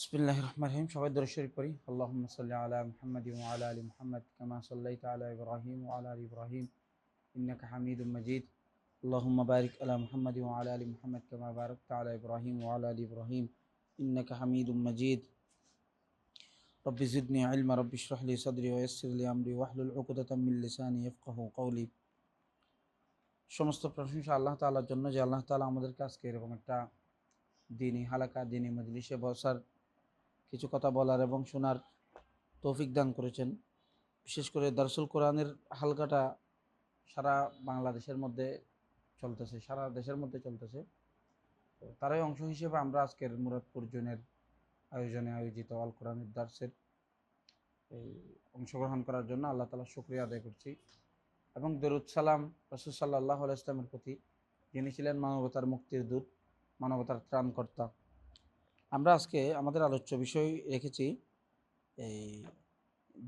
বিসমিল্লাহির রহমানির রহিম। সবাই দরুদ শরীফ পড়ি। আল্লাহুম্মা সাল্লি আলা মুহাম্মাদি ওয়া আলা আলি মুহাম্মাদ কামা সাল্লাইতা আলা ইব্রাহিম ওয়া আলা আলি ইব্রাহিম ইন্নাকা হামিদুম মাজিদ। আল্লাহুম্মা বারিক আলা মুহাম্মাদি ওয়া আলা আলি মুহাম্মাদ কামা বারাকতা আলা ইব্রাহিম ওয়া আলা আলি ইব্রাহিম ইন্নাকা হামিদুম মাজিদ। রব্বি জিদনি ইলমা রব্বি ইশরাহ লি সাদরি ওয়া ইয়াসসির লি আমরি ওয়াহলুল উকদাতাম মিন লিসানি ইয়াফকাহু কওলি। সমস্ত প্রশংসা আল্লাহ তাআলার জন্য যে আল্লাহ তাআলা আমাদেরকে আজকে এরকম একটা দ্বীনি হালাকা, দ্বীনি মজলিসে বসার, কিছু কথা বলার এবং শোনার তৌফিক দান করেছেন। বিশেষ করে দারসুল কোরআনের হালকাটা সারা বাংলাদেশের মধ্যে চলতেছে, সারা দেশের মধ্যে চলতেছে। তো তারই অংশ হিসেবে আমরা আজকের মুরাদপুর জোনের আয়োজনে আয়োজিত আল কোরআনের দার্সের এই অংশগ্রহণ করার জন্য আল্লাহ তাআলার শুকরিয়া আদায় করছি এবং দরুদ সালাম রাসূল সাল্লাল্লাহু আলাইহি ওয়াসাল্লামের প্রতি, যিনি ছিলেন মানবতার মুক্তির দূত, মানবতার ত্রাণকর্তা। আমরা আজকে আমাদের আলোচ্য বিষয় রেখেছি এই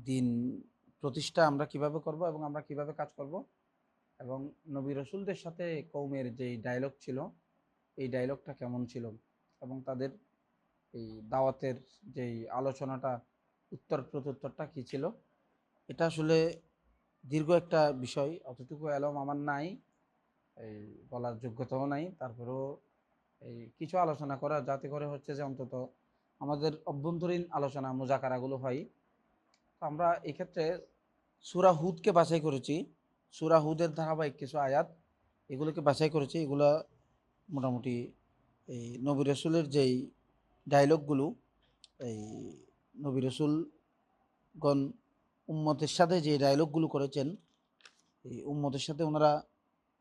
দিন প্রতিষ্ঠা আমরা কিভাবে করব এবং আমরা কিভাবে কাজ করব, এবং নবী রসুলদের সাথে কৌমের যেই ডায়লগ ছিল এই ডায়লগটা কেমন ছিল, এবং তাদের এই দাওয়াতের যেই আলোচনাটা, উত্তর প্রত্যুত্তরটা কী ছিল। এটা আসলে দীর্ঘ একটা বিষয়, অতটুকু এলম আমার নাই, এই বলার যোগ্যতাও নাই। তারপরেও এই কিছু আলোচনা করা, যাতে করে হচ্ছে যে অন্তত আমাদের অভ্যন্তরীণ আলোচনা মুজাকারাগুলো হয়। তো আমরা এক্ষেত্রে সূরা হুদকে বাছাই করেছি, সূরা হুদের ধারাবাহিক কিছু আয়াত এগুলোকে বাছাই করেছি। এগুলো মোটামুটি এই নবী রসুলের যেই ডায়লগগুলো, এই নবী রসুলগণ উম্মতের সাথে যে ডায়লগগুলো করেছেন, এই উম্মতের সাথে ওনারা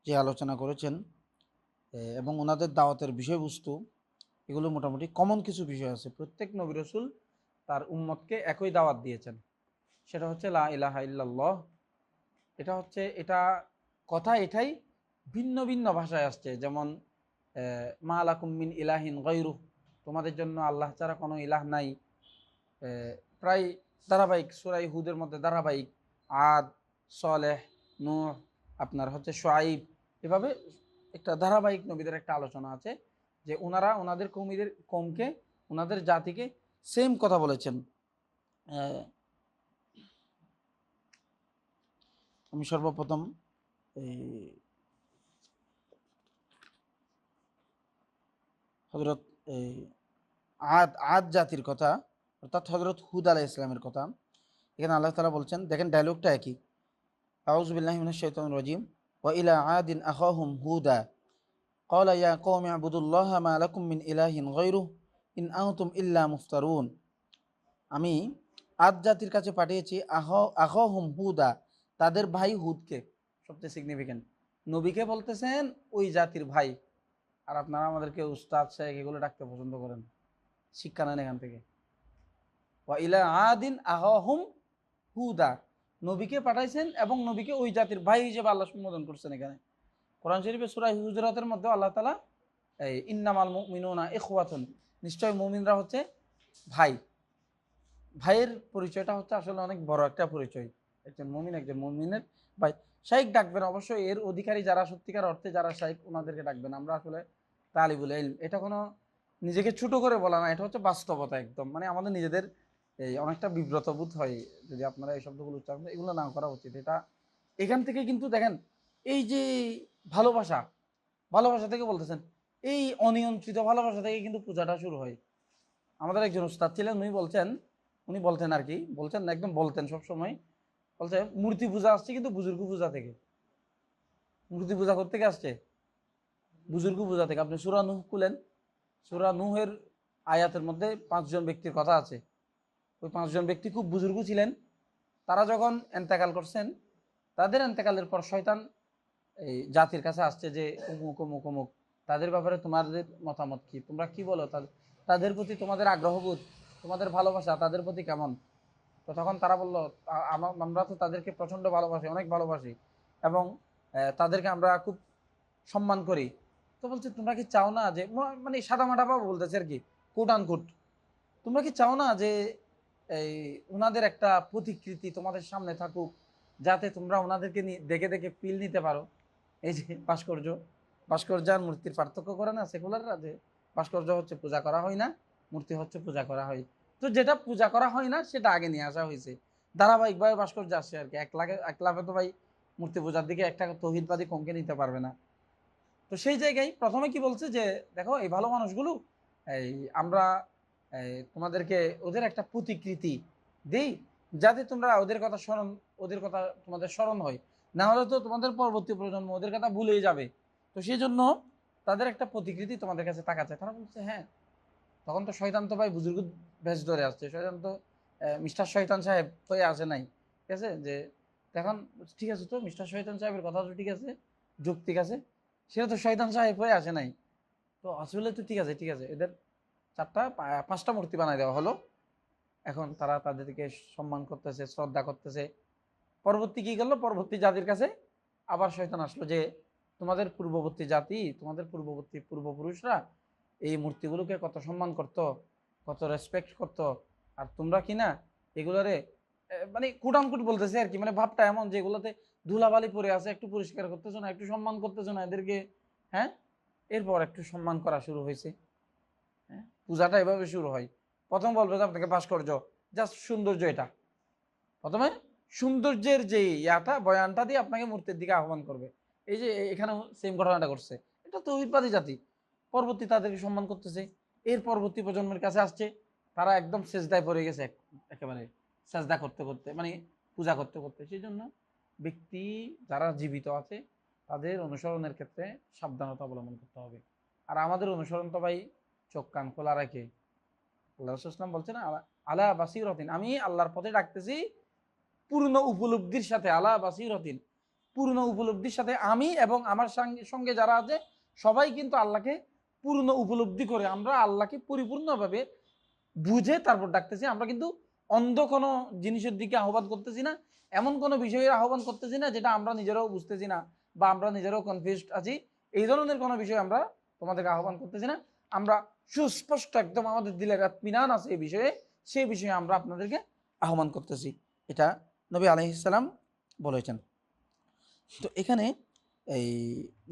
যে আলোচনা করেছেন এবং ওনাদের দাওয়াতের বিষয়বস্তু, এগুলো মোটামুটি কমন কিছু বিষয় আছে। প্রত্যেক নবী রসুল তার উম্মতকে একই দাওয়াত দিয়েছেন, সেটা হচ্ছে লা ইলাহা ইল্লাল্লাহ। এটা কথা এটাই ভিন্ন ভিন্ন ভাষায় আসছে। যেমন মা লাকুম মিন ইলাহিন গায়রু, তোমাদের জন্য আল্লাহ ছাড়া কোনো ইলাহ নাই। প্রায় ধারাবাহিক সূরা হুদের মধ্যে ধারাবাহিক আদ, সলেহ, নূহ, আপনার হচ্ছে শুআইব, এভাবে একটা ধারাবাহিক নবীদের একটা আলোচনা আছে যে ওনারা ওনাদের কৌমকে, ওনাদের জাতিকে সেম কথা বলেছেন। আমি সর্বপ্রথম এই হজরত এই আদ জাতির কথা, অর্থাৎ হজরত হুদ আলাইহিস সালামের কথা এখানে আল্লাহ তাআলা বলছেন। দেখেন ডায়লগটা একই। আউযু বিল্লাহি মিনাশ শাইতানির রাজিম। ওয়া ইলা আদিন আখাহুম হুদা ক্বালা ইয়া কওমি ইবুদুল্লাহা মা লাকুম মিন ইলাহিন গায়রুহু ইন আনতুম ইল্লা মুফতারুন। আমি আদ জাতির কাছে পাঠিয়েছি আখাহুম হুদা, তাদের ভাই হুদকে। সবচেয়ে সিগনিফিক্যান্ট, নবীকে বলতেছেন ওই জাতির ভাই। আর আপনারা আমাদেরকে উস্তাদ শেখ এগুলো ডাকতে পছন্দ করেন, শিক্ষা নেন এখান থেকে। ওয়া ইলা আদিন আখাহুম হুদা, নবীকে পাঠাইছেন এবং নবীকে ওই জাতির ভাই হিসেবে আল্লাহ সম্বোধন করছেন। এখানে কোরআন শরীফে সূরা হুজুরাতের মধ্যে আল্লাহ তাআলা এই ইন্নামাল মুমিনুনা ইখওয়াতুন, নিশ্চয় মুমিনরা হচ্ছে ভাই। ভাইয়ের পরিচয়টা হচ্ছে আসলে অনেক বড় একটা পরিচয়। একজন মুমিনের ভাই। শাইখ ডাকবেন অবশ্যই, এর অধিকারী যারা সত্যিকার অর্থে যারা শাইখ ওনাদেরকে ডাকবেন। আমরা আসলে তালিবুল ইলম, এটা কোনো নিজেকে ছোট করে বলা না, এটা হচ্ছে বাস্তবতা একদম। মানে আমাদের নিজেদের এই অনেকটা বিব্রত বোধ হয় যদি আপনারা এই শব্দগুলো উচ্চারণ করেন, এগুলো না করা উচিত। এটা এখান থেকে কিন্তু দেখেন, এই যে ভালোবাসা, ভালোবাসা থেকে বলতেছেন, এই অনিয়ন্ত্রিত ভালোবাসা থেকে কিন্তু পূজাটা শুরু হয়। আমাদের একজন উস্তাদ ছিলেন, উনি বলতেন আর কি, বলছেন না, একদম বলতেন সবসময়, বলছে মূর্তি পূজা আসছে কিন্তু বুজুর্গ পূজা থেকে। মূর্তি পূজা করতে আসছে বুজুর্গ পূজা থেকে। আপনি সূরা নূহ খুলেন, সূরা নূহের আয়াতের মধ্যে 5 জন ব্যক্তির কথা আছে। ওই 5 জন ব্যক্তি খুব বুজুর্গ ছিলেন। তারা যখন এন্তেকাল করছেন, তাদের এন্তেকালের পর শয়তান এই জাতির কাছে আসছে যে অমুক অমুক অমুক, তাদের ব্যাপারে তোমাদের মতামত কি, তোমরা কি বলো, তাদের প্রতি তোমাদের আগ্রহবোধ, তোমাদের ভালোবাসা তাদের প্রতি কেমন। তো তখন তারা বলল, আমরা তো তাদেরকে প্রচণ্ড ভালোবাসি, অনেক ভালোবাসি, এবং তাদেরকে আমরা খুব সম্মান করি। তো বলছে তোমরা কি চাও না যে, মানে সাদামাটা ভাবে বলতেছে আর কি, কোট আন কোট, তোমরা কি চাও না যে এই ওনাদের একটা প্রতিকৃতি তোমাদের সামনে থাকুক, যাতে তোমরা ওনাদেরকে দেখে দেখে ফিল নিতে পারো। এই যে ভাস্কর্য আর মূর্তির পার্থক্য করে না সেকুলাররা, যে ভাস্কর্য হচ্ছে পূজা করা হয় না, মূর্তি হচ্ছে পূজা করা হয়। তো যেটা পূজা করা হয় না সেটা আগে নিয়ে আসা হয়েছে, ধারাবাহিকভাবে ভাস্কর্য আসছে আর কি। এক লাফে তো ভাই মূর্তি পূজার দিকে একটা তৌহিদবাদী কমকে নিতে পারবে না। তো সেই জায়গায় প্রথমে কি বলছে যে দেখো এই ভালো মানুষগুলো, এই আমরা তোমাদেরকে ওদের একটা প্রতিকৃতি দিই, যাতে তোমরা ওদের কথা স্মরণ, ওদের কথা তোমাদের স্মরণ হয়, না হলে তো তোমাদের পরবর্তী প্রজন্ম ওদের কথা ভুলেই যাবে। তো সেই জন্য তাদের একটা প্রতিকৃতি তোমাদের কাছে তাকাচ্ছে। তারা বলছে হ্যাঁ, তখন তো শয়তান তো ভাই বুজুর্গ ভেস ধরে আসছে, শয়তান তো মিস্টার শয়তান সাহেব হয়ে আসে নাই, ঠিক আছে? যে এখন ঠিক আছে, তো মিস্টার শয়তান সাহেবের কথা তো ঠিক আছে, যৌক্তিক আছে, সেটা তো শয়তান সাহেব হয়ে আসে নাই। তো আসলে তো ঠিক আছে, ঠিক আছে, এদের পাঁচটা মূর্তি বানাই দেওয়া হলো। এখন তারা তাদেরকে সম্মান করতেছে, শ্রদ্ধা করতেছে। পরবর্তী কি করলো, পরবর্তী জাতির কাছে আবার শয়তান আসলো যে তোমাদের পূর্ববর্তী জাতি, তোমাদের পূর্ববর্তী পূর্বপুরুষরা এই মূর্তিগুলোকে কত সম্মান করত, কত রেসপেক্ট করত, আর তোমরা কি না এগুলোরে মানে কুটানকুট বলতেছে আর কি, মানে ভাবটা এমন যে এগুলোতে ধুলাবালি পড়ে আছে, একটু পরিষ্কার করতেছো না, একটু সম্মান করতেছো না এদেরকে। হ্যাঁ, এরপর একটু সম্মান করা শুরু হয়েছে। হ্যাঁ, পূজাটা এভাবে শুরু হয়। প্রথম বলবে যে আপনাকে ভাস্কর্য, জাস্ট সৌন্দর্য, এটা প্রথমে সৌন্দর্যের যে ইয়াটা বয়ানটা দিয়ে আপনাকে মূর্তির দিকে আহ্বান করবে। এই যে এখানে সেম ঘটনাটা করছে, এটা তো উৎপাদী জাতি, পরবর্তী তাদেরকে সম্মান করতেছে। এর পরবর্তী প্রজন্মের কাছে আসছে, তারা একদম সেজদায় পড়ে গেছে, একেবারে সেজদা করতে করতে, মানে পূজা করতে করতে। সেই জন্য ব্যক্তি যারা জীবিত আছে তাদের অনুসরণের ক্ষেত্রে সাবধানতা অবলম্বন করতে হবে। আর আমাদের অনুসরণ তো ভাই চোখ কান খোলা রাখে। আল্লাহ রাসূল সাল্লাল্লাহু আলাইহি ওয়াসাল্লাম বলছেন আলা বাসীরাতিন, আমি আল্লাহর পথে ডাকতেছি পূর্ণ উপলব্ধির সাথে। আলা বাসীরাতিন, পূর্ণ উপলব্ধির সাথে। আমি এবং আমার সঙ্গে সঙ্গে যারা আছে সবাই কিন্তু আল্লাহকে পূর্ণ উপলব্ধি করে, আমরা আল্লাহকে পরিপূর্ণভাবে বুঝে তারপর ডাকতেছি। আমরা কিন্তু অন্ধ কোনো জিনিসের দিকে আহ্বান করতেছি না, এমন কোনো বিষয়ের আহ্বান করতেছি না যেটা আমরা নিজেরাও বুঝতেছি না বা আমরা নিজেরাও কনফিউজড আছি। এই ধরনের কোনো বিষয় আমরা তোমাদেরকে আহ্বান করতেছি না। আমরা সুস্পষ্ট একদম আমাদের দিলের ইতমিনান আছে এই বিষয়ে, সেই বিষয়ে আমরা আপনাদেরকে আহ্বান করতেছি। এটা নবী আলাইহিস সালাম বলেছেন। তো এখানে এই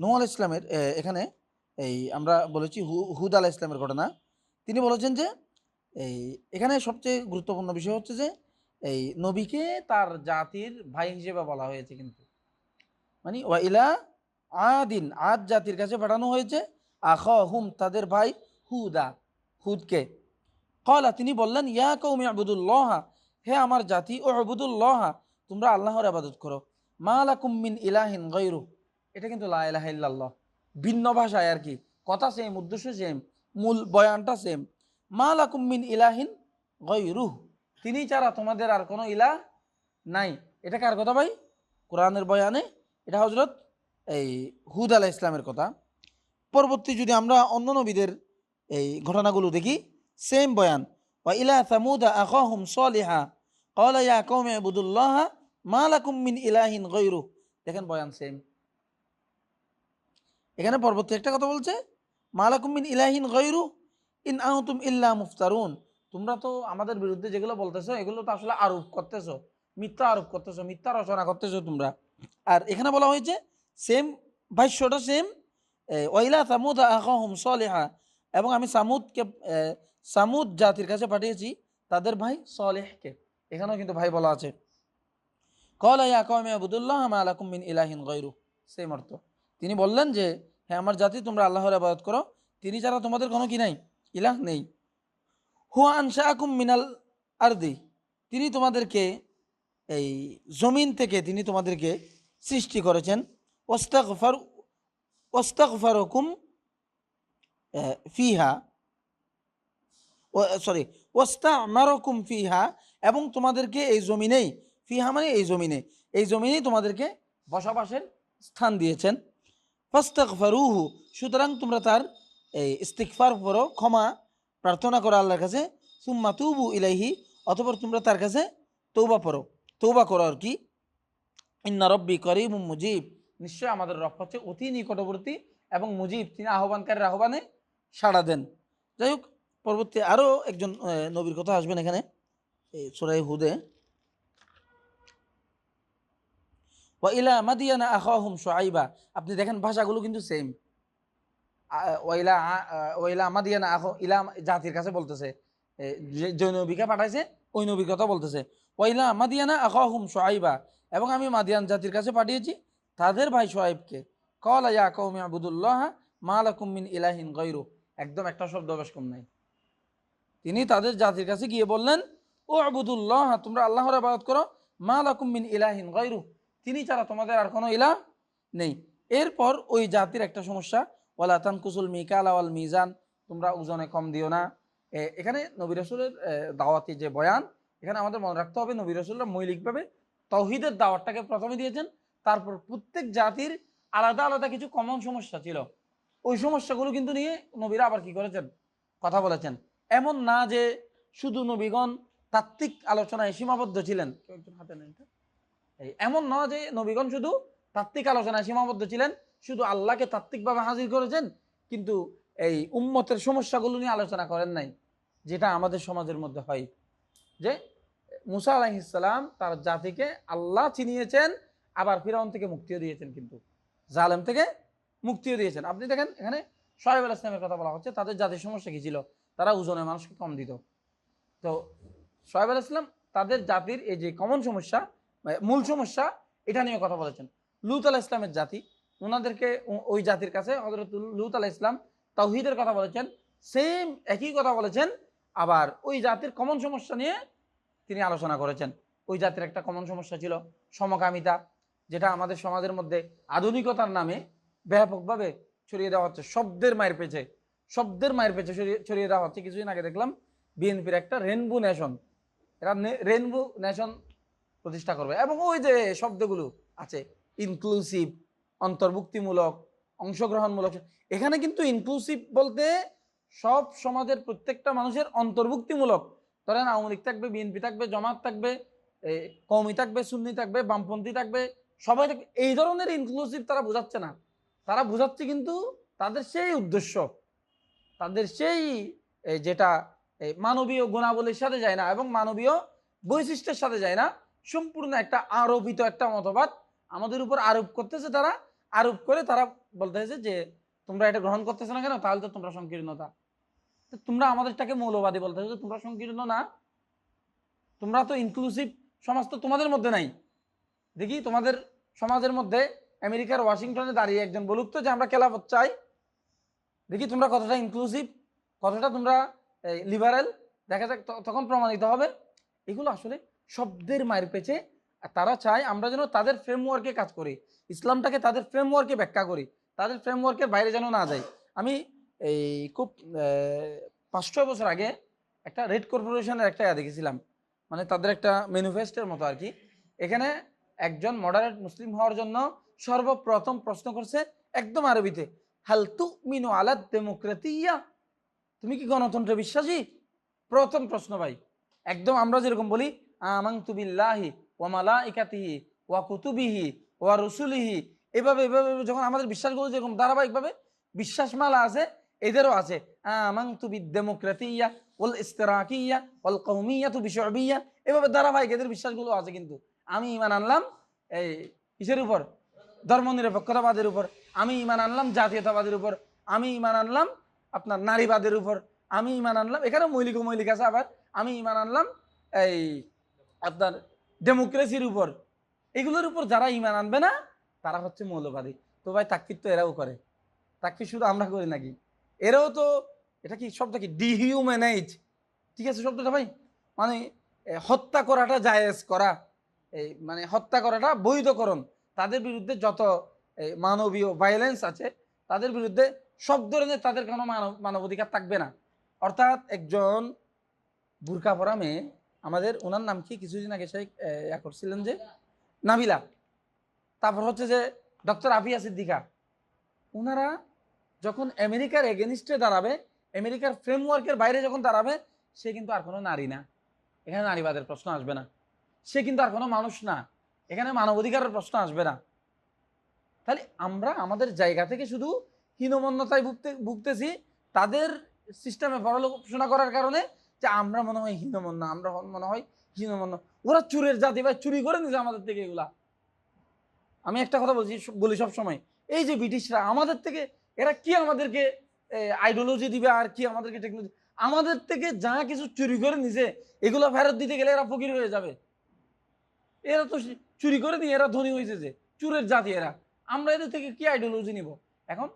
নূহ আলাইহিস সালামের এখানে এই আমরা বলেছি হুদ আলাইহিস সালামের ঘটনা। তিনি বলেছেন যে এই এখানে সবচেয়ে গুরুত্বপূর্ণ বিষয় হচ্ছে যে এই নবীকে তার জাতির ভাই হিসেবে বলা হয়েছে, কিন্তু মানে ওয়াইলা আদিন, আদ জাতির কাছে পাঠানো হয়েছে আখাহুম, তাদের ভাই হুদা, হুদকে। ক্বালা, তিনি বললেন ইয়া কওমি ইবুদুল্লাহ, হে আমার জাতি, ও ইবুদুল্লাহ, তোমরা আল্লাহর ইবাদত করো। মা লাকুম মিন ইলাহিন গায়রু, এটা কিন্তু লা ইলাহা ইল্লাল্লাহ, ভিন্ন ভাষায় আর কি, কথা সেম, উদ্দেশ্য সেম, মূল বয়ানটা সেম। মা লাকুম মিন ইলাহিন গায়রু, তিনি ছাড়া তোমাদের আর কোনো ইলাহ নাই। এটা কার কথা ভাই? কোরআনের বয়ানে এটা হযরত এই হুদ আলাইহিস সালামের কথা। পরবর্তী যদি আমরা অন্য নবীদের এই ঘটনাগুলো দেখি, সেম বয়ান। ওয়া ইলা সামুদা আখাহুম সালিহা ক্বালা ইয়া কওমি ইবুদুল্লাহ মা লাকুম মিন ইলাহিন গায়রু, দেখেন বয়ান সেম। এখানে পরবর্তী একটা কথা বলছে মা লাকুম মিন ইলাহিন গায়রু ইন আনতুম ইল্লা মুফতারুন, তোমরা তো আমাদের বিরুদ্ধে যেগুলো বলতেছো এগুলো তো আসলে আরোপ করতেছো, মিথ্যা আরোপ করতেছো, মিথ্যা রচনা করতেছো তোমরা। আর এখানে বলা হয়েছে সেম, ভাষ্যটা সেম। ওয়াইলা সামুদ আখাহুম সালিহা, এবং আমি সামুদকে সামুদ জাতির কাছে পাঠিয়েছি তাদের ভাই সালেহকে, এখানেও কিন্তু ভাই বলা আছে। ক্বালা ইয়া কওমি ইবুদুল্লাহ মা লাকুম মিন ইলাহিন গায়রু, সেম অর্থ। তিনি বললেন যে হ্যাঁ আমার জাতি, তোমরা আল্লাহর ইবাদত করো, তিনি ছাড়া তোমাদের কোনো কি নাই, ইলাহ নেই। হুয়া আনশাআকুম মিনাল আরদি, তিনি তোমাদেরকে এই জমিন থেকে তিনি তোমাদেরকে সৃষ্টি করেছেন। ওয়াস্তাগফার ওয়াস্তাগফারকুম ফিহা, সরি, ওয়াস্তামারাকুম ফিহা, এবং তোমাদেরকে এই জমিনেই, ফিহা মানে এই জমিনে, এই জমিনেই তোমাদেরকে বসবাসের স্থান দিয়েছেন। ফাস্তাগফারুহু, সুতরাং তোমরা তার এই ইস্তিগফার করো, ক্ষমা প্রার্থনা করো আল্লাহর কাছে। সুম্মা তুবু ইলাইহি, অতঃপর তোমরা তার কাছে তৌবা করো আর কি। ইন্না রব্বি করিমুম মুজিব, নিশ্চয় আমাদের রব হচ্ছে অতি নিকটবর্তী এবং মুজিব, তিনি আহ্বানকারীর আহ্বানে সাড়া দেন। যাই হোক, পরবর্তী আরও একজন নবীর কথা আসবেন এখানে এই সূরা হুদে। ওয়া ইলা মাদিয়ানা আখাহুম শুআইবা, আপনি দেখেন ভাষাগুলো কিন্তু সেম। ওয়াইলা ওয়াইলা মাদিয়ানা আখো ইলা জাতির কাছে বলতেছে, যে নবীকে পাঠাইছে ওই নবীর কথা বলতেছে। ওয়াইলা মাদিয়ানা আখাহুম শুআইবা, এবং আমি মাদিয়ান জাতির কাছে পাঠিয়েছি তাদের ভাই শুআইবকে। ক্বালা ইয়া কওমি আবুদুল্লাহ মা লাকুম মিন ইলাহিন গায়রু, একদম একটা শব্দ বেশ কম নাই। তিনি তাদের জাতির কাছে গিয়ে বললেন, ও আবুদুল্লাহ, তোমরা আল্লাহর ইবাদত করো, মা লাকুম মিন ইলাহিন গায়রু, তিনি ছাড়া তোমাদের আর কোনো ইলাহ নেই। এরপর ওই জাতির একটা সমস্যা, ওয়ালা তানকুসুল মিকালা ওয়াল মিজান, তোমরা ওজনে কম দিও না। এখানে নবী রাসূলের দাওয়াতি যে বয়ান, এখানে আমাদের মনে রাখতে হবে নবী রাসূলরা মৌলিকভাবে তাওহীদের দাওয়াতটাকে প্রথমে দিয়েছেন, তারপর প্রত্যেক জাতির আলাদা আলাদা কিছু কমন সমস্যা ছিল, ওই সমস্যাগুলো কিন্তু নিয়ে নবীরা আবার কি করেছেন, কথা বলেছেন। এমন না যে শুধু নবীগণ তাত্ত্বিক আলোচনায় সীমাবদ্ধ ছিলেন, এমন না যে নবীগণ শুধু তাত্ত্বিক আলোচনায় সীমাবদ্ধ ছিলেন, শুধু আল্লাহকে তাত্ত্বিকভাবে হাজির করেছেন, কিন্তু এই উম্মতের সমস্যাগুলো নিয়ে আলোচনা করেন নাই, যেটা আমাদের সমাজের মধ্যে হয়। যে মুসা আলাইহিস সালাম তার জাতিকে আল্লাহ চিনিয়েছেন, আবার ফিরাউন থেকে মুক্তিও দিয়েছেন, কিন্তু জালেম থেকে মুক্তিও দিয়েছেন। আপনি দেখেন এখানে শুআয়ব আলাইহিস সালামের কথা বলা হচ্ছে, তাদের জাতির সমস্যা কি ছিল, তারা ওজনে মানুষকে কম দিত। তো শুআয়ব আলাইহিস সালাম তাদের জাতির এই যে কমন সমস্যা, মূল সমস্যা, এটা নিয়ে কথা বলেছেন। লূত আলাইহিস সালামের জাতি, ওনাদেরকে ওই জাতির কাছে হযরত লূত আলাইহিস সালাম তাওহীদের কথা বলেছেন, সেম একই কথা বলেছেন, আবার ওই জাতির কমন সমস্যা নিয়ে তিনি আলোচনা করেছেন। ওই জাতির একটা কমন সমস্যা ছিল সমকামিতা, যেটা আমাদের সমাজের মধ্যে আধুনিকতার নামে ব্যাপকভাবে ছড়িয়ে দেওয়া হচ্ছে, শব্দের মায়ের পেছে ছড়িয়ে দেওয়া হচ্ছে। কিছুদিন আগে দেখলাম বিএনপির একটা রেনবো নেশন, এরা রেনবো নেশন প্রতিষ্ঠা করবে, এবং ওই যে শব্দগুলো আছে ইনক্লুসিভ, অন্তর্ভুক্তিমূলক, অংশগ্রহণমূলক, এখানে কিন্তু ইনক্লুসিভ বলতে সব সমাজের প্রত্যেকটা মানুষের অন্তর্ভুক্তিমূলক। ধরেন আওয়ামী লীগ থাকবে, বিএনপি থাকবে, জামাত থাকবে, কওমি থাকবে, সুন্নি থাকবে, বামপন্থী থাকবে, সবাই থাকবে, এই ধরনের ইনক্লুসিভ তারা বোঝাচ্ছে না। তারা বোঝাচ্ছে কিন্তু তাদের সেই উদ্দেশ্য, তাদের সেই যেটা মানবীয় গুণাবলীর সাথে যায় না এবং মানবীয় বৈশিষ্ট্যের সাথে যায় না, সম্পূর্ণ একটা আরোপিত একটা মতবাদ আমাদের উপর আরোপ করতেছে। তারা আরোপ করে তারা বলতেছে যে তোমরা এটা গ্রহণ করতেছো না কেন, তাহলে তো তোমরা সংকীর্ণতা, তোমরা আমাদেরটাকে মৌলবাদী বলতেছো, তোমরা সংকীর্ণ না, তোমরা তো ইনক্লুসিভ সমাজ তো তোমাদের মধ্যে নাই। দেখি তোমাদের সমাজের মধ্যে আমেরিকার ওয়াশিংটনে দাঁড়িয়ে একজন বলুক তো যে আমরা খেলাফত চাই, দেখি তোমরা কতটা ইনক্লুসিভ, কতটা তোমরা লিবারেল, দেখা যাক তখন প্রমাণিত হবে। এগুলো আসলে শব্দের মায়ের পেছে। তারা চায় আমরা যেন তাদের ফ্রেমওয়ার্কে কাজ করি, ইসলামটাকে তাদের ফ্রেমওয়ার্কে ব্যাখ্যা করি, তাদের ফ্রেমওয়ার্কের বাইরে যেন না যাই। আমি এই খুব 5-6 বছর আগে একটা রেড কর্পোরেশনের একটা দেখেছিলাম, মানে তাদের একটা ম্যানিফেস্টোর মতো আর কি। এখানে একজন মডারেট মুসলিম হওয়ার জন্য সর্বপ্রথম প্রশ্ন করছে একদম আরবিতে, হাল তুমিনু আলা ডেমোক্রেটিয়া, তুমি কি গণতন্ত্রে বিশ্বাসী? প্রথম প্রশ্ন ভাই, একদম আমরা যেরকম বলি আমানতু বিল্লাহি ওয়া মালাইকাতিহি ওয়া কুতুবিহি ওয়া রুসুলিহি, এভাবে এভাবে যখন আমাদের বিশ্বাসগুলো যেরকম ধারাবাহিকভাবে বিশ্বাসমালা আছে, এদেরও আছে আমানতু বিদ-ডেমোক্রেটিয়া ওয়াল ইসতিরাকিয়া ওয়াল কওমিয়াতু বিশুবিয়া, এভাবে ধারাবাহিক এদের বিশ্বাসগুলো আছে। কিন্তু আমি ঈমান আনলাম এই কিসের উপর? ধর্মনিরপেক্ষতাবাদের উপর, আমি ঈমান আনলাম জাতীয়তাবাদের উপর, আমি ঈমান আনলাম আপনার নারীবাদের উপর, আমি ঈমান আনলাম, এখানে মৌলিক আছে আবার, আমি ঈমান আনলাম এই আপনার ডেমোক্রেসির উপর। এগুলোর উপর যারা ঈমান আনবে না তারা হচ্ছে মৌলবাদী। তো ভাই তাকফির তো এরাও করে, তাকফির শুধু আমরা করি নাকি? এরাও তো, এটা কি শব্দ কি, ডিহিউম্যানাইজ, ঠিক আছে শব্দটা ভাই, মানে হত্যা করাটা জায়েজ করা, এই মানে হত্যা করাটা বৈধকরণ, তাদের বিরুদ্ধে যত মানবীয় ভায়োলেন্স আছে তাদের বিরুদ্ধে সব ধরনের তাদের কোনো মানবাধিকার থাকবে না। অর্থাৎ একজন বুরকা পরা মেয়ে, আমাদের ওনার নাম কি কিছুদিন আগে সেই করছিলেন যে নাবিলা, তারপর হচ্ছে যে ডক্টর আফিয়া সিদ্দিকা, ওনারা যখন আমেরিকার এগেনিস্টে দাঁড়াবে, আমেরিকার ফ্রেমওয়ার্কের বাইরে যখন দাঁড়াবে, সে কিন্তু আর কোনো নারী না, এখানে নারীবাদের প্রশ্ন আসবে না, সে কিন্তু আর কোনো মানুষ না, এখানে মানবাধিকারের প্রশ্ন আসবে না। তাহলে আমরা আমাদের জায়গা থেকে শুধু হীনমন্যতায় ভুগতেছি তাদের সিস্টেমে পড়াশোনা করার কারণে, যে আমরা মনে হয় হীনমন্য, আমরা মনে হয় হীনমন্য, ওরা চুরের জাতি ভাই, চুরি করে নিছে আমাদের থেকে এগুলা। আমি একটা কথা বলি সব সময়, এই যে ব্রিটিশরা আমাদের থেকে এরা কি আমাদেরকে আইডিওলজি দিবে আর কি আমাদেরকে টেকনোলজি, আমাদের থেকে যা কিছু চুরি করে নিছে এগুলো ফেরত দিতে গেলে এরা ফকির হয়ে যাবে। এরা তো চুরি করে নিয়ে এরা ধনী হয়েছে, যে চুরের জাতি এরা, আমরা এদের থেকে কি আইডিওলজি নিব? এখন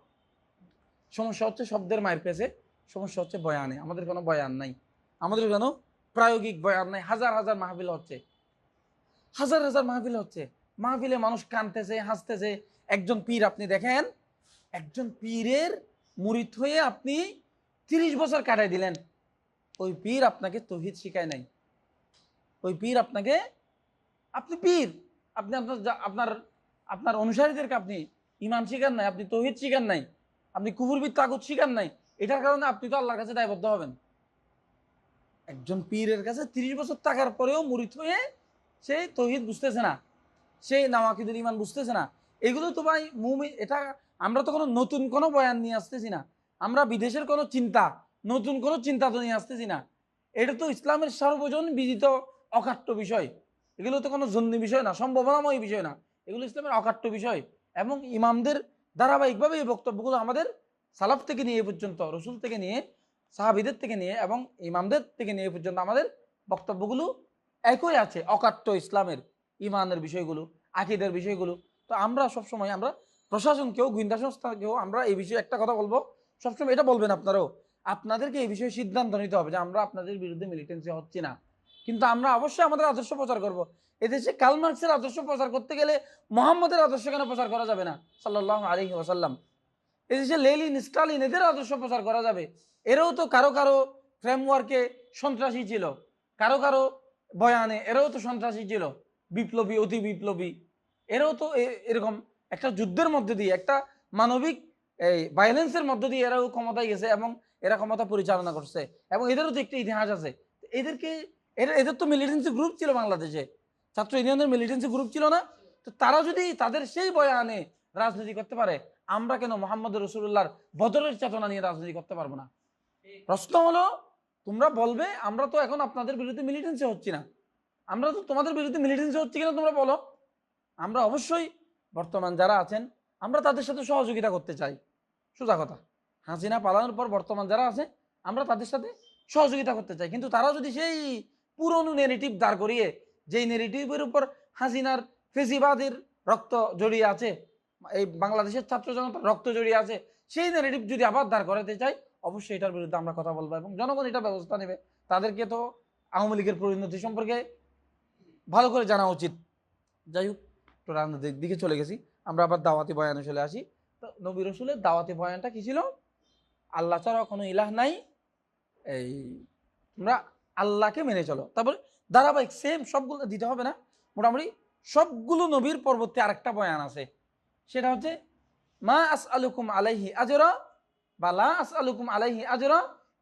সমস্যা হচ্ছে শব্দের মায়ের পেছে, সমস্যা হচ্ছে বয়ানে। আমাদের কোনো বয়ান নাই, আমাদের কোনো প্রায়োগিক বয়ান নাই। হাজার হাজার মাহফিল হচ্ছে, হাজার হাজার মাহফিল হচ্ছে, মাহফিলে মানুষ কানতেছে, হাসতেছে। একজন পীর আপনি দেখেন, একজন পীরের মুরিদ হয়ে আপনি 30 বছর কাটাই দিলেন, ওই পীর আপনাকে তৌহিদ শিখায় নাই। ওই পীর আপনাকে, আপনি পীর, আপনি আপনার আপনার অনুসারীদেরকে আপনি ইমান শিখান নাই, আপনি তৌহিদ শিখান নাই, আপনি কুফুরবিদ তাগুত শিখান নাই। এটার কারণে আপনি তো আল্লাহর কাছে দায়বদ্ধ হবেন। একজন পীরের কাছে 30 বছর থাকার পরেও মুরিদ হয়ে সে তৌহিদ বুঝতেছে না, সে নাওয়াকিদুল ইমান বুঝতেছে না। এগুলো তো ভাই মুমিন, এটা আমরা তো কোনো নতুন কোনো বয়ান নিয়ে আসতেছি না, আমরা বিদেশের কোনো চিন্তা, নতুন কোনো চিন্তা তো নিয়ে আসতেছি না। এটা তো ইসলামের সর্বজন বিদিত অকাট্য বিষয়। এগুলো তো কোনো জন্যি বিষয় না, সম্ভাবনাময় বিষয় না, এগুলো ইসলামের অকাট্য বিষয়। এবং ইমামদের ধারাবাহিকভাবে এই বক্তব্যগুলো আমাদের সালাফ থেকে নিয়ে পর্যন্ত, রসুল থেকে নিয়ে, সাহাবিদের থেকে নিয়ে এবং ইমামদের থেকে নিয়ে পর্যন্ত আমাদের বক্তব্যগুলো একই আছে, অকাট্য ইসলামের ইমানের বিষয়গুলো, আকিদের বিষয়গুলো। তো আমরা সবসময়, আমরা প্রশাসনকেও, গোয়েন্দা সংস্থাকেও আমরা এই বিষয়ে একটা কথা বলবো, সবসময় এটা বলবেন আপনারাও, আপনাদেরকে এই বিষয়ে সিদ্ধান্ত নিতে হবে যে আমরা আপনাদের বিরুদ্ধে মিলিটেন্সি হচ্ছি না, কিন্তু আমরা অবশ্যই আমাদের আদর্শ প্রচার করব। এদেশে কার্ল মার্কসের আদর্শ প্রচার করতে গেলে মোহাম্মদের আদর্শ কেন প্রচার করা যাবে না, সাল্লাল্লাহু আলাইহি ওয়াসাল্লাম? এদেশে লেনিন, স্টালিন, এদের আদর্শ প্রচার করা যাবে। এরাও তো কারো কারো ফ্রেমওয়ার্কে সন্ত্রাসী ছিল, কারো কারো বয়ানে এরাও তো সন্ত্রাসী ছিল, বিপ্লবী, অতি বিপ্লবী। এরাও তো এরকম একটা যুদ্ধের মধ্যে দিয়ে, একটা মানবিক এই ভায়োলেন্সের মধ্যে দিয়ে এরাও ক্ষমতায় গেছে এবং এরা ক্ষমতা পরিচালনা করছে, এবং এদেরও তো একটা ইতিহাস আছে। এদেরকে, এদের তো মিলিটেন্সি গ্রুপ ছিল বাংলাদেশে, ছাত্র ইউনিয়নের মিলিটেন্সি গ্রুপ ছিল না? তো তারা যদি তাদের সেই বয়ানে রাজনীতি করতে পারে, আমরা কেন মোহাম্মদ রসুল্লাহর বদরের চেতনা নিয়ে রাজনীতি করতে পারবো না? প্রশ্ন হলো, তোমরা বলবে আমরা তো এখন আপনাদের বিরুদ্ধে মিলিটেন্সি হচ্ছি না, আমরা তো তোমাদের বিরুদ্ধে মিলিটেন্সি হচ্ছি কিনা তোমরা বলো। আমরা অবশ্যই বর্তমান যারা আছেন আমরা তাদের সাথে সহযোগিতা করতে চাই, সোজা কথা। হাসিনা পালানোর পর বর্তমান যারা আছে আমরা তাদের সাথে সহযোগিতা করতে চাই, কিন্তু তারা যদি সেই পুরনো নেগেটিভ দাঁড় করিয়ে, যেই নেগেটিভের উপর হাসিনার ফেসিবাদের রক্ত জড়িয়ে আছে, এই বাংলাদেশের ছাত্র জনতার রক্ত জড়িয়ে আছে, সেই নেগেটিভ যদি আবার দাঁড় করাতে চাই, অবশ্যই এটার বিরুদ্ধে আমরা কথা বলবো এবং জনগণ এটা ব্যবস্থা নেবে। তাদেরকে তো আওয়ামী লীগের পরিণতি সম্পর্কে ভালো করে জানা উচিত। যাই হোক, তো রাজনীতির দিকে চলে গেছি, আমরা আবার দাওয়াতি বয়ানে চলে আসি। তো নবী রসুলের দাওয়াতি বয়ানটা কি ছিল? আল্লাহ ছাড়া কোনো ইলাহ নাই, এই তোমরা আল্লাহকে মেনে চলো। তারপরে ধারাবাহিক সেম সবগুলো দিতে হবে না, মোটামুটি সবগুলো নবীর পরবর্তী আরেকটা বয়ান আছে, সেটা হচ্ছে মা আসআলুকুম আলাইহি আজরা বা লা আসআলুকুম আলাইহি আজরা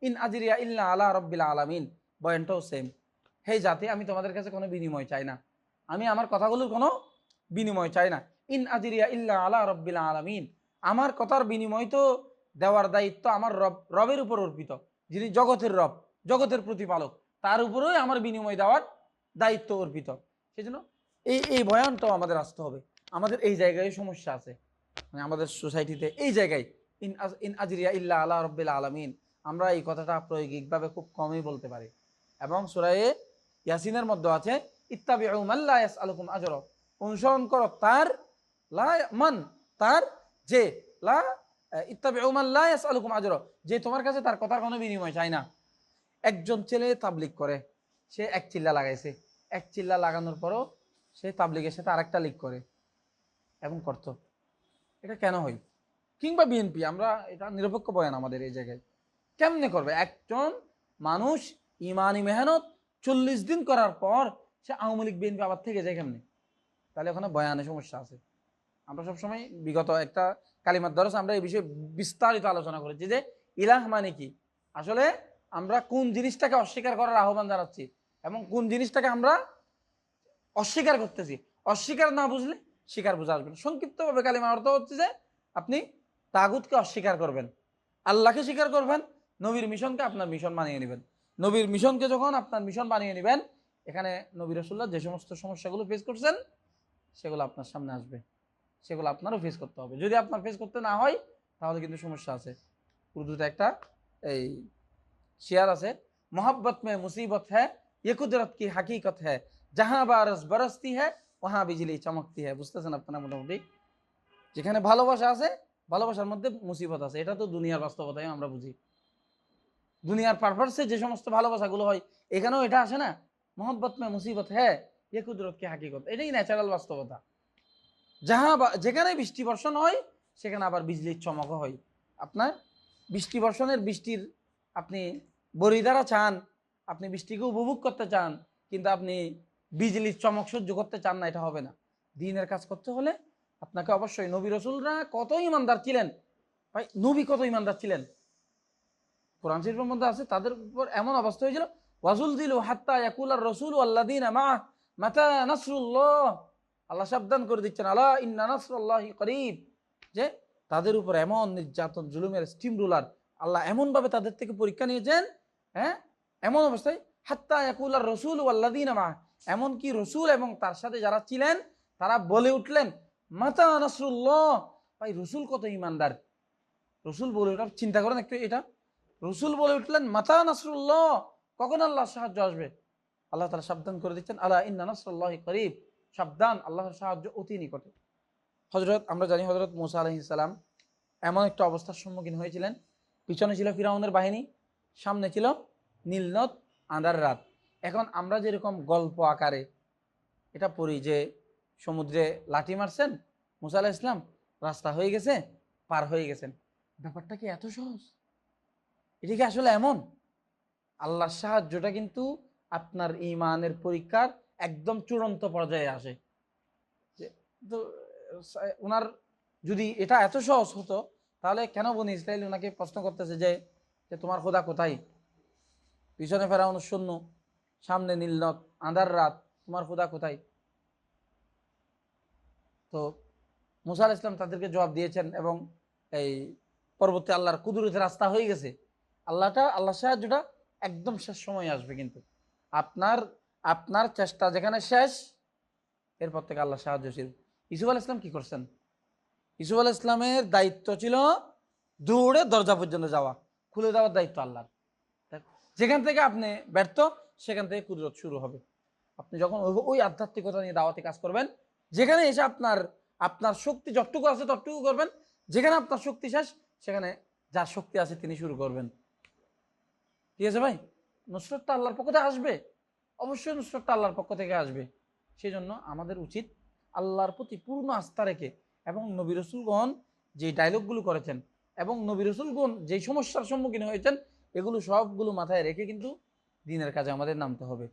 ইন আজরিয়া ইল্লা আলা রাব্বিল আলামিন। বয়ানটাও সেম, হে জাতি, আমি তোমাদের কাছে কোনো বিনিময় চাই না, আমি আমার কথাগুলোর কোনো বিনিময় চাই না। ইন আজরিয়া ইল্লা আলা রাব্বিল আলামিন, আমার কথার বিনিময় তো দেওয়ার দায়িত্ব আমার রবের উপর অর্পিত, যিনি জগতের রব, জগতের প্রতিপালক, তার উপরেই আমার বিনিময় দেওয়ার দায়িত্ব অর্পিত। সেই জন্য এই বয়ানটাও আমাদের আসতে হবে। আমাদের এই জায়গায় সমস্যা আছে, মানে আমাদের সোসাইটিতে এই জায়গায় ইন আজরিয়া ইল্লা আলা রাব্বিল আলামিন, আমরা এই কথাটা প্রায়োগিকভাবে খুব কমই বলতে পারি। এবং সূরা ইয়াসিনের মধ্যে আছে ইত্তাবিউ মান লা ইয়াসআলুকুম আজরা, অনুসরণ করো তার, লা মান, তার যে, লা ইত্তাবিউ মান লা ইয়াসআলুকুম আজরা, যে তোমার কাছে তার কথার কোনো বিনিময় চায় না। একজন ছেলে তাবলিগ করে, সে এক চিল্লা লাগাইছে, এক চিল্লা লাগানোর পরও সে তাবলিগের সাথে আরেকটা লিগ করে এবং করতো, এটা কেন হয়? কিংবা বিএনপি, আমরা এটা নিরপেক্ষ বয়ান আমাদের এই জায়গায়, কেমনে করবে একজন মানুষ ইমানি মেহনত 40 দিন করার পর সে আওয়ামী লীগ বিএনপি আবার থেকে যায় কেমনে? তাহলে ওখানে বয়ানে সমস্যা আছে। আমরা সবসময় বিগত একটা কালিমার দরস আমরা এই বিষয়ে বিস্তারিত আলোচনা করেছি যে ইলাহ মানে কি, আসলে আমরা কোন জিনিসটাকে অস্বীকার করার আহ্বান জানাচ্ছি এবং কোন জিনিসটাকে আমরা অস্বীকার করতেছি। অস্বীকার না বুঝলে স্বীকার বোঝা আসবে না। সংক্ষিপ্তভাবে কালিমার অর্থ হচ্ছে যে আপনি তাগুতকে অস্বীকার করবেন, আল্লাহকে স্বীকার করবেন, নবীর মিশনকে আপনার মিশন বানিয়ে নেবেন। নবীর মিশনকে যখন আপনার মিশন বানিয়ে নেবেন, এখানে নবী রাসূলুল্লাহ যে সমস্ত সমস্যাগুলো ফেস করছেন সেগুলো আপনার সামনে আসবে, সেগুলো আপনারও ফেস করতে হবে। যদি আপনার ফেস করতে না হয়, তাহলে কিন্তু সমস্যা আছে। উর্দুতে একটা এই শেয়ার আছে, मोहब्बत में मुसीबत है ये कुदरत की हकीकत है जहां बारिश बरसती है वहां बिजली चमकती है। বুঝতেছেন আপনারা মোটামুটি? যেখানে ভালোবাসা আছে, ভালোবাসার মধ্যে মুসিবত আছে, এটা তো দুনিয়ার বাস্তবতাই আমরা বুঝি। দুনিয়ার পারপাসে যে সমস্ত ভালোবাসাগুলো হয় এখানেও এটা আসে না, মোহব্বত মে মুসিবত হ্যাঁ ये कुदरत की हकीकत, এটাই ন্যাচারাল বাস্তবতা। যেখানে বৃষ্টি বর্ষণ হয় সেখানে আবার বিজলির চমকও হয়। আপনার বৃষ্টি বর্ষণের বৃষ্টির আপনি বরিদারা চান, আপনি বৃষ্টিকে উপভোগ করতে চান, কিন্তু আপনি বিজলির চমক সহ্য করতে চান না, এটা হবে না। দিনের কাজ করতে হলে আপনাকে অবশ্যই, নবী রসুলরা কত ইমানদার ছিলেন ভাই, নবী কত ইমানদার ছিলেন, কোরআন শরীফের মধ্যে আছে তাদের উপর এমন অবস্থা হয়েছিল, ওয়াজুল দিলু হাত্তা ইয়াকুলার রসুল আল্লাযীনা মাআহ মাতা নাসরুল্লাহ। আল্লাহ সাবধান করে দিচ্ছেন, আলা ইন্না নাসরুল্লাহি করিব, যে তাদের উপর এমন নির্যাতন জুলুমের স্টিম রুলার আল্লাহ এমন ভাবে তাদের থেকে পরীক্ষা নিয়েছেন, হ্যাঁ, এমন অবস্থায় হাত্তা ইয়াকুলার রসুল আল্লাযীনা মাআহ, এমন কি রসুল এবং তার সাথে যারা ছিলেন তারা বলে উঠলেন মাতা নাসরুল্লাহ। ভাই রসুল কত ইমানদার, রসুল বলে ওঠা, চিন্তা করেন একটু এটা, রসুল বলে উঠলেন মাতা নাসরুল্লাহ, কখন আল্লাহর সাহায্য আসবে। আল্লাহ তাআলা সাবধান করে দিচ্ছেন, আলা ইন্না নাসরুল্লাহি করিব, সাবধান আল্লাহর সাহায্য অতি নিকটে। আমরা জানি হযরত মূসা আলাইহিস সালাম এমন একটা অবস্থার সম্মুখীন হয়েছিলেন, পিছনে ছিল ফিরাউনের বাহিনী, সামনে ছিল নীল নদ, আঁধার রাত। এখন আমরা যেরকম গল্প আকারে এটা পড়ি যে সমুদ্রে লাঠি মারছেন মূসা আলাইহিস সালাম, রাস্তা হয়ে গেছে, পার হয়ে গেছেন, ব্যাপারটা কি এত সহজ? এটা কি আসলে এমন? আল্লাহর সাহায্যটা কিন্তু আপনার ঈমানের পরীক্ষার একদম চূড়ান্ত পর্যায়ে আসে। তো ওনার যদি এটা এত সহজ হতো তাহলে কেন বনি ইসরাইল ওনাকে প্রশ্ন করতেছে যে তোমার খোদা কোথায়? পিছনে ফেরাউন শূন্য, সামনে নীলনদ, আঁধার রাত, তোমার খোদা কোথায়? তো মূসা আলাইহিস সালাম তাদেরকে জবাব দিয়েছেন এবং এই পরবর্তী আল্লাহর কুদরতের রাস্তা হয়ে গেছে। আল্লাহর সাহায্যটা একদম শেষ সময় আসবে, কিন্তু আপনার চেষ্টা যেখানে শেষ, এরপর থেকে আল্লাহ সাহায্য ছিল। ইউসুফ আলাইহিস সালাম কি করছেন? ইউসুফ আলাইহিস সালামের দায়িত্ব ছিল দৌড়ে দরজা পর্যন্ত যাওয়া, খুলে দেওয়ার দায়িত্ব আল্লাহর। যেখান থেকে আপনি ব্যর্থ সেখান থেকে কুদরত শুরু হবে। আপনি যখন ওই আধ্যাত্মিকতা নিয়ে দাওয়াতে কাজ করবেন, যেখানে এসে আপনার শক্তি যতটুকু আছে ততটুকু করবেন, যেখানে আপনার শক্তি শেষ সেখানে যার শক্তি আছে তিনি শুরু করবেন। ঠিক আছে ভাই? নুসরতটা আল্লাহর পক্ষ থেকে আসবে, অবশ্যই নুসরতটা আল্লাহর পক্ষ থেকে আসবে। সেই জন্য আমাদের উচিত আল্লাহর প্রতি পূর্ণ আস্থা রেখে, এবং নবী রাসূলগণ যে ডায়লগগুলো করেছেন এবং নবী রাসূলগণ যেই সমস্যার সম্মুখীন হয়েছেন এগুলো সবগুলো মাথায় রেখে কিন্তু দ্বীনের কাজে আমাদের নামতে হবে।